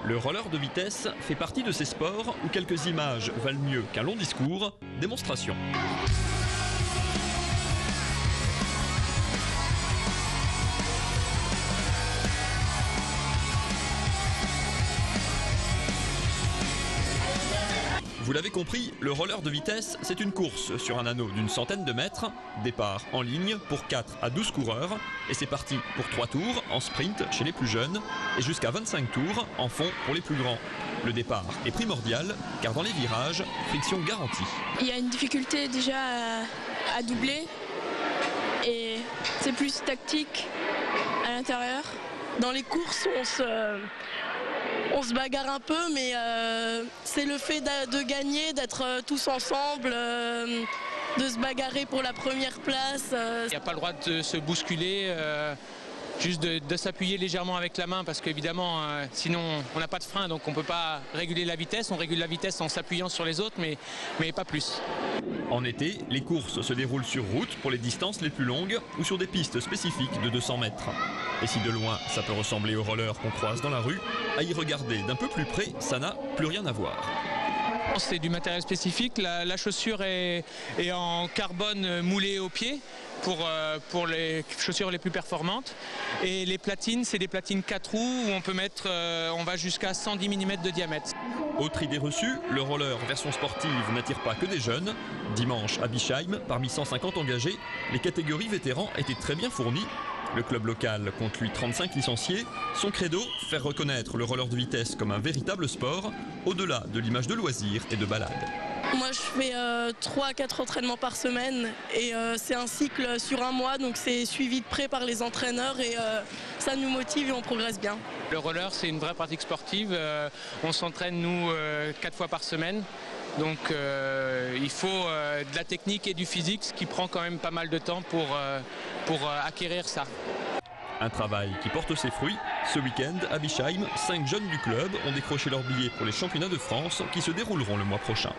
Le roller de vitesse fait partie de ces sports où quelques images valent mieux qu'un long discours. Démonstration. Vous l'avez compris, le roller de vitesse, c'est une course sur un anneau d'une centaine de mètres, départ en ligne pour 4 à 12 coureurs, et c'est parti pour 3 tours en sprint chez les plus jeunes, et jusqu'à 25 tours en fond pour les plus grands. Le départ est primordial, car dans les virages, friction garantie. Il y a une difficulté déjà à doubler, et c'est plus tactique à l'intérieur. Dans les courses, on se bagarre un peu, mais c'est le fait de gagner, d'être tous ensemble, de se bagarrer pour la première place. Il n'y a pas le droit de se bousculer, juste de s'appuyer légèrement avec la main, parce qu'évidemment, sinon on n'a pas de frein, donc on ne peut pas réguler la vitesse. On régule la vitesse en s'appuyant sur les autres, mais pas plus. En été, les courses se déroulent sur route pour les distances les plus longues ou sur des pistes spécifiques de 200 mètres. Et si de loin, ça peut ressembler au roller qu'on croise dans la rue, à y regarder d'un peu plus près, ça n'a plus rien à voir. C'est du matériel spécifique. La chaussure est en carbone moulé au pied pour les chaussures les plus performantes. Et les platines, c'est des platines 4 roues où on peut mettre, on va jusqu'à 110 mm de diamètre. Autre idée reçue, le roller version sportive n'attire pas que des jeunes. Dimanche à Bischheim, parmi 150 engagés, les catégories vétérans étaient très bien fournies. Le club local compte lui 35 licenciés. Son credo, faire reconnaître le roller de vitesse comme un véritable sport, au-delà de l'image de loisir et de balade. Moi, je fais 3 à 4 entraînements par semaine et c'est un cycle sur un mois, donc c'est suivi de près par les entraîneurs et ça nous motive et on progresse bien. Le roller, c'est une vraie pratique sportive. On s'entraîne, nous, 4 fois par semaine. Donc il faut de la technique et du physique, ce qui prend quand même pas mal de temps pour acquérir ça. Un travail qui porte ses fruits. Ce week-end, à Bischheim, 5 jeunes du club ont décroché leur billet pour les championnats de France qui se dérouleront le mois prochain.